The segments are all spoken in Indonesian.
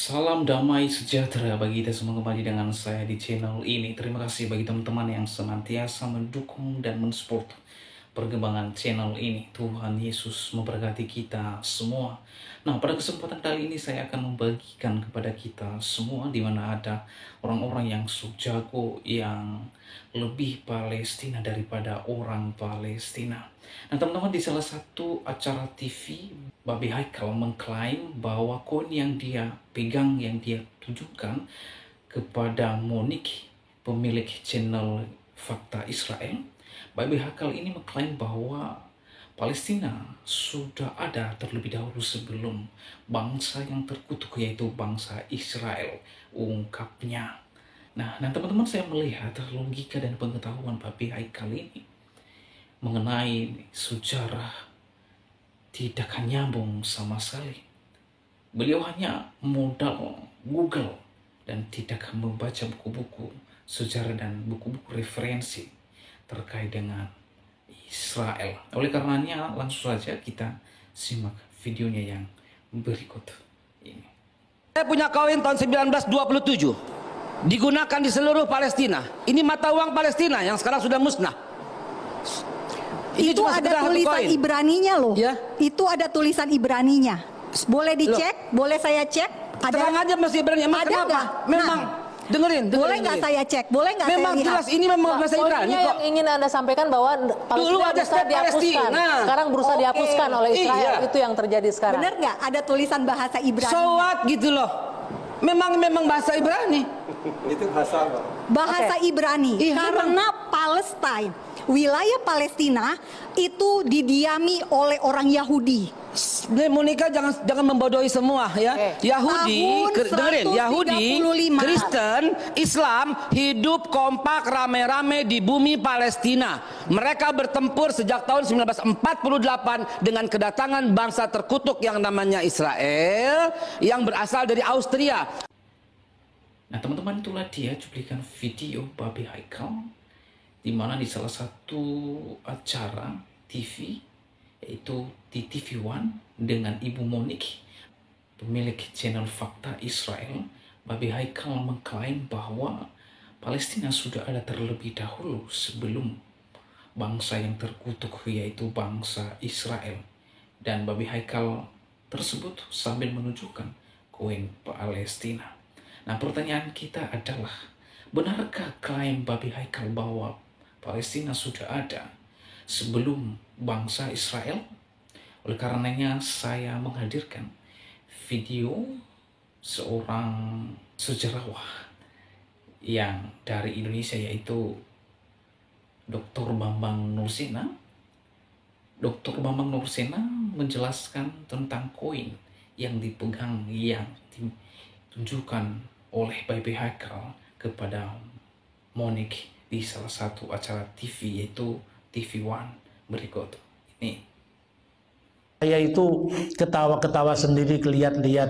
Salam damai sejahtera bagi kita semua, kembali dengan saya di channel ini. Terima kasih bagi teman-teman yang senantiasa mendukung dan mensupport perkembangan channel ini. Tuhan Yesus memberkati kita semua. Nah, pada kesempatan kali ini saya akan membagikan kepada kita semua, di mana ada orang-orang yang jago, yang lebih Palestina daripada orang Palestina. Nah, teman-teman, di salah satu acara TV, Babi Haikal mengklaim bahwa koin yang dia pegang, yang dia tunjukkan kepada Monik, pemilik channel Fakta Israel, Babi Haikal ini mengklaim bahwa Palestina sudah ada terlebih dahulu sebelum bangsa yang terkutuk, yaitu bangsa Israel, ungkapnya. Nah, teman-teman, saya melihat logika dan pengetahuan Babi Haikal ini mengenai sejarah tidak akan nyambung sama sekali. Beliau hanya modal Google dan tidak membaca buku-buku sejarah dan buku-buku referensi terkait dengan Israel. Oleh karenanya, langsung saja kita simak videonya yang berikut ini. Saya punya koin tahun 1927, digunakan di seluruh Palestina. Ini mata uang Palestina yang sekarang sudah musnah. Itu ada tulisan Ibraninya loh. Ya? Itu ada tulisan Ibraninya. Boleh dicek? Loh. Boleh saya cek? Ada? Terang aja masih Ibrani. Emang ada kenapa? nggak? Memang. Dengerin. Boleh nggak saya cek? Boleh nggak saya lihat? Memang jelas ini memang bahasa Ibrani kok. Yang ingin Anda sampaikan bahwa Palestina berusaha dihapuskan. Sekarang berusaah dihapuskan oleh Israel. Iya. Itu yang terjadi sekarang. Benar nggak? Ada tulisan bahasa Ibrani. So what gitu loh. Memang bahasa Ibrani. Itu bahasa apa? Bahasa Ibrani. Karena Palestina, wilayah Palestina itu didiami oleh orang Yahudi. Monika jangan membodohi semua ya. Yahudi, dengerin, Yahudi, Kristen, Islam hidup kompak rame-rame di bumi Palestina. Mereka bertempur sejak tahun 1948 dengan kedatangan bangsa terkutuk yang namanya Israel yang berasal dari Austria. Nah, teman-teman, itulah dia cuplikan video Babi Haikal di mana di salah satu acara TV, yaitu di TV One, dengan Ibu Monik, pemilik channel Fakta Israel. Babi Haikal mengklaim bahwa Palestina sudah ada terlebih dahulu sebelum bangsa yang terkutuk, yaitu bangsa Israel. Dan Babi Haikal tersebut sambil menunjukkan koin Palestina. Nah, pertanyaan kita adalah, benarkah klaim Babi Haikal bahwa Palestina sudah ada sebelum bangsa Israel? Oleh karenanya saya menghadirkan video seorang sejarawan yang dari Indonesia, yaitu Dr. Bambang Nursena. Dr. Bambang Nursena menjelaskan tentang koin yang dipegang, yang ditunjukkan oleh Babi Haikal kepada Monik di salah satu acara TV, yaitu TV One. Berikut ini. Saya itu ketawa-ketawa sendiri lihat-lihat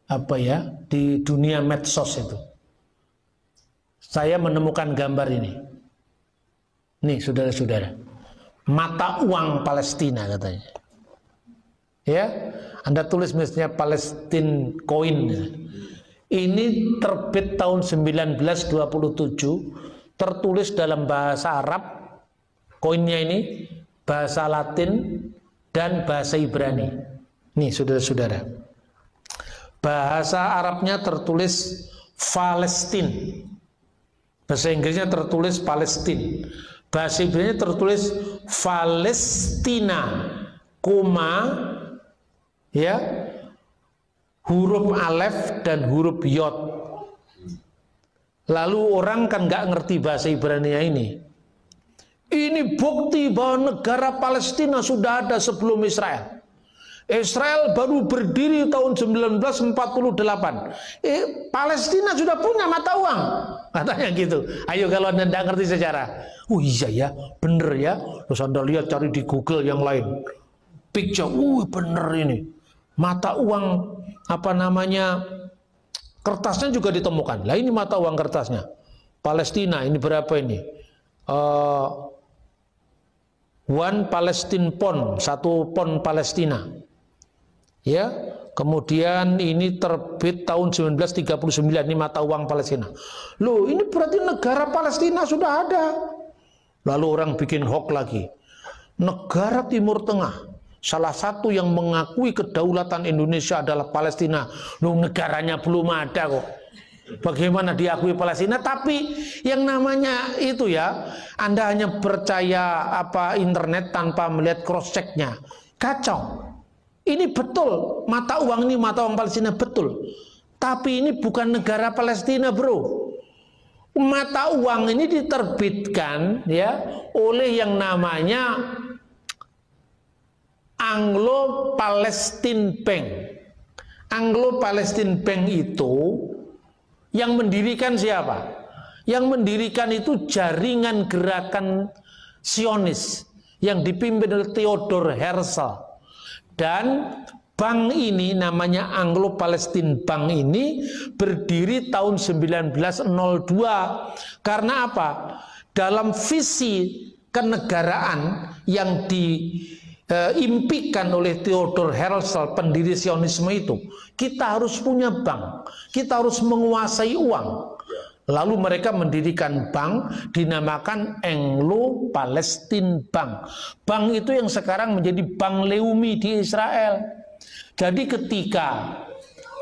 apa ya di dunia medsos itu. Saya menemukan gambar ini. Nih, saudara-saudara. Mata uang Palestina katanya. Ya, Anda tulis misalnya Palestine coin. Ini terbit tahun 1927, tertulis dalam bahasa Arab, koinnya ini bahasa Latin dan bahasa Ibrani. Nih, saudara-saudara, bahasa Arabnya tertulis Palestine, bahasa Inggrisnya tertulis Palestine, bahasa Ibrani tertulis Palestina, koma, ya, huruf alef dan huruf yod. Lalu orang kan nggak ngerti bahasa Ibrani ini. Ini bukti bahwa negara Palestina sudah ada sebelum Israel. Israel baru berdiri tahun 1948. Palestina sudah punya mata uang, katanya gitu. Ayo kalau Anda nggak ngerti sejarah, oh iya ya, bener ya. Terus Anda lihat, cari di Google yang lain, picture, bener ini. Mata uang apa namanya, kertasnya juga ditemukan. Lah ini mata uang kertasnya Palestina, ini berapa ini? One Palestine Pound, 1 pon Palestina. Ya, Kemudian ini terbit tahun 1939, ini mata uang Palestina. Loh, ini berarti negara Palestina sudah ada. Lalu orang bikin hoax lagi. Negara Timur Tengah, salah satu yang mengakui kedaulatan Indonesia adalah Palestina. Loh, negaranya belum ada kok. Bagaimana diakui Palestina? Tapi yang namanya itu ya, Anda hanya percaya internet tanpa melihat cross checknya. Kacau. Ini betul, mata uang Palestina betul. Tapi ini bukan negara Palestina, bro. Mata uang ini diterbitkan ya oleh yang namanya Anglo-Palestine Bank. Anglo-Palestine Bank itu yang mendirikan siapa? Yang mendirikan itu jaringan gerakan Zionis yang dipimpin oleh Theodor Herzl. Dan bank ini namanya Anglo-Palestine Bank ini berdiri tahun 1902. Karena apa? Dalam visi kenegaraan yang diimpikan oleh Theodor Herzl, pendiri Zionisme itu, kita harus punya bank, kita harus menguasai uang. Lalu mereka mendirikan bank dinamakan Anglo-Palestine Bank. Bank itu yang sekarang menjadi Bank Leumi di Israel. Jadi ketika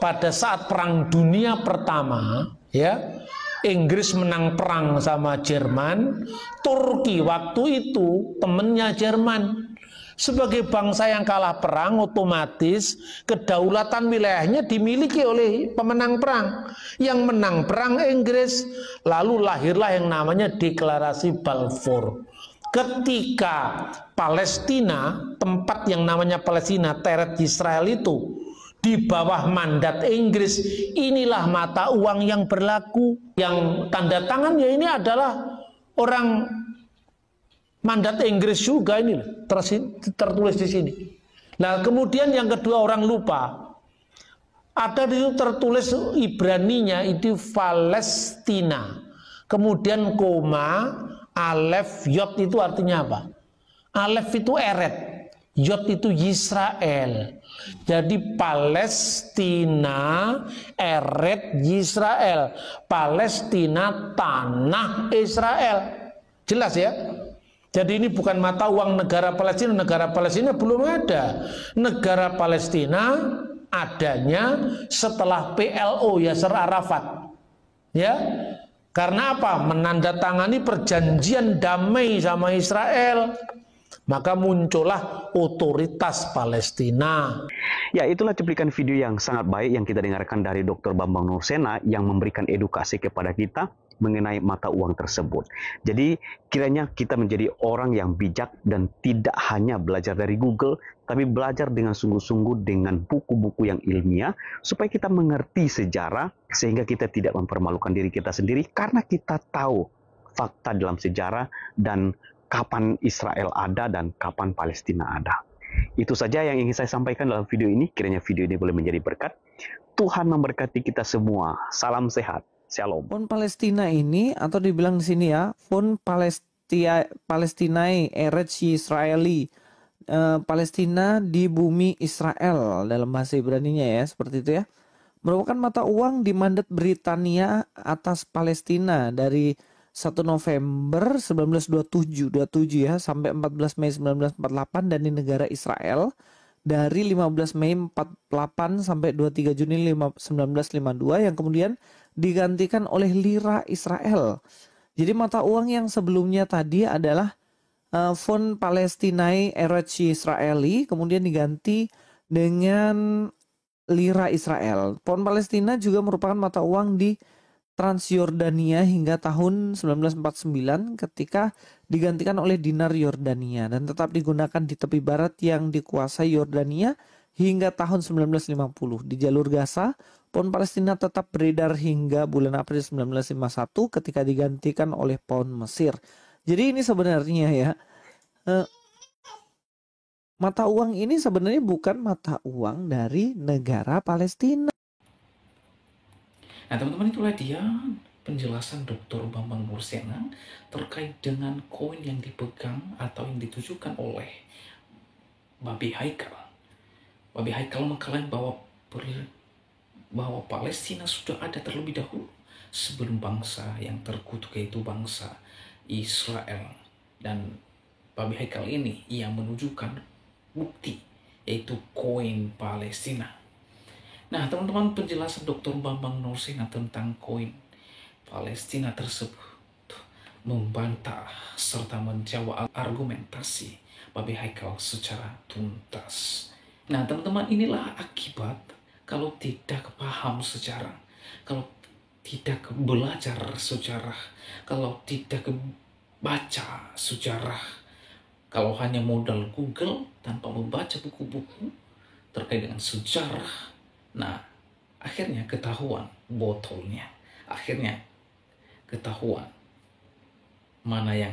pada saat Perang Dunia Pertama, ya, Inggris menang perang sama Jerman, Turki waktu itu temennya Jerman. Sebagai bangsa yang kalah perang, otomatis kedaulatan wilayahnya dimiliki oleh pemenang perang. Yang menang perang Inggris, lalu lahirlah yang namanya Deklarasi Balfour. Ketika Palestina, tempat yang namanya Palestina, Teret Israel itu, di bawah mandat Inggris, inilah mata uang yang berlaku. Yang tanda tangan ya ini adalah orang mandat Inggris juga, ini tertulis di sini. Nah, kemudian yang kedua orang lupa. Ada di situ tertulis Ibraninya itu Palestina. Kemudian koma, alef, yod itu artinya apa? Alef itu eret, yod itu Yisrael. Jadi Palestina, eret Yisrael. Palestina, tanah Israel. Jelas ya? Jadi ini bukan mata uang negara Palestina. Negara Palestina belum ada. Negara Palestina adanya setelah PLO, Yasser Arafat. Ya, karena apa? Menandatangani perjanjian damai sama Israel. Maka muncullah otoritas Palestina. Ya, itulah cuplikan video yang sangat baik yang kita dengarkan dari Dr. Bambang Nursena yang memberikan edukasi kepada kita mengenai mata uang tersebut. Jadi kiranya kita menjadi orang yang bijak dan tidak hanya belajar dari Google, tapi belajar dengan sungguh-sungguh dengan buku-buku yang ilmiah supaya kita mengerti sejarah sehingga kita tidak mempermalukan diri kita sendiri karena kita tahu fakta dalam sejarah dan kapan Israel ada dan kapan Palestina ada. Itu saja yang ingin saya sampaikan dalam video ini. Kiranya video ini boleh menjadi berkat. Tuhan memberkati kita semua. Salam sehat. Shalom. Pon Palestina ini, atau dibilang di sini ya, Pon Palestinae Eretz Yisraeli, Palestina di bumi Israel dalam bahasa Ibraninya ya, seperti itu ya, merupakan mata uang di mandat Britania atas Palestina dari 1 November 1927 ya sampai 14 Mei 1948 dan di negara Israel dari 15 Mei 48 sampai 23 Juni 1952 yang kemudian digantikan oleh lira Israel. Jadi mata uang yang sebelumnya tadi adalah Fond Palestinae Eretz Yisraeli, kemudian diganti dengan lira Israel. Fond Palestina juga merupakan mata uang di Transjordania hingga tahun 1949 ketika digantikan oleh dinar Yordania dan tetap digunakan di tepi barat yang dikuasai Yordania hingga tahun 1950. Di jalur Gaza, pound Palestina tetap beredar hingga bulan April 1951 ketika digantikan oleh pound Mesir. Jadi ini sebenarnya ya, mata uang ini sebenarnya bukan mata uang dari negara Palestina. Nah teman-teman, itulah dia penjelasan Dr. Bambang Nursena terkait dengan koin yang dipegang atau yang ditujukan oleh Babi Haikal. Babi Haikal mengklaim bahwa bahwa Palestina sudah ada terlebih dahulu sebelum bangsa yang terkutuk yaitu bangsa Israel. Dan babi Haikal ini yang menunjukkan bukti yaitu koin Palestina. Nah teman-teman, penjelasan Dr. Bambang Nursena tentang koin Palestina tersebut membantah serta menjawab argumentasi babi Haikal secara tuntas. Nah teman-teman, inilah akibat kalau tidak paham sejarah, kalau tidak belajar sejarah, kalau tidak baca sejarah, kalau hanya modal Google tanpa membaca buku-buku terkait dengan sejarah, nah akhirnya ketahuan botolnya, akhirnya ketahuan mana yang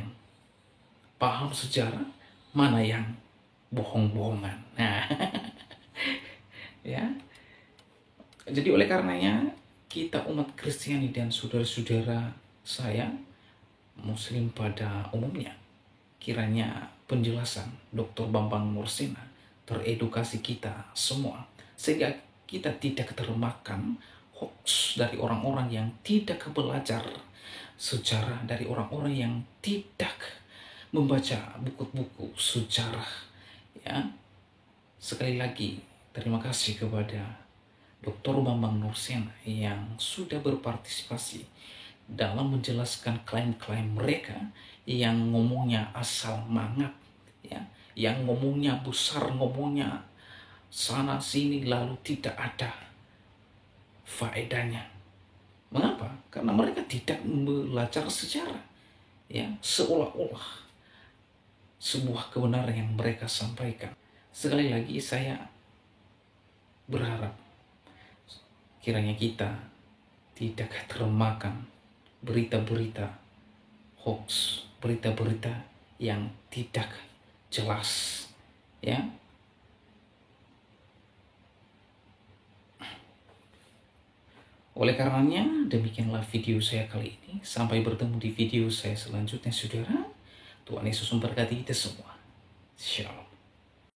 paham sejarah, mana yang bohong-bohongan. Nah, ya. Jadi oleh karenanya kita umat Kristiani dan saudara-saudara saya Muslim pada umumnya, kiranya penjelasan Dr. Bambang Nursena teredukasi kita semua sehingga kita tidak termakan hoax dari orang-orang yang tidak belajar sejarah, dari orang-orang yang tidak membaca buku-buku sejarah. Ya, sekali lagi terima kasih kepada Dr. Bambang Nursena yang sudah berpartisipasi dalam menjelaskan klaim-klaim mereka yang ngomongnya asal mangat, ya, yang ngomongnya besar, ngomongnya sana sini lalu tidak ada faedahnya. Mengapa? Karena mereka tidak belajar sejarah, ya, seolah-olah sebuah kebenaran yang mereka sampaikan. Sekali lagi saya berharap kiranya kita tidak termakan berita-berita hoax, berita-berita yang tidak jelas, ya. Oleh karenanya, demikianlah video saya kali ini. Sampai bertemu di video saya selanjutnya, saudara. Tuhan Yesus memberkati kita semua. Shalom.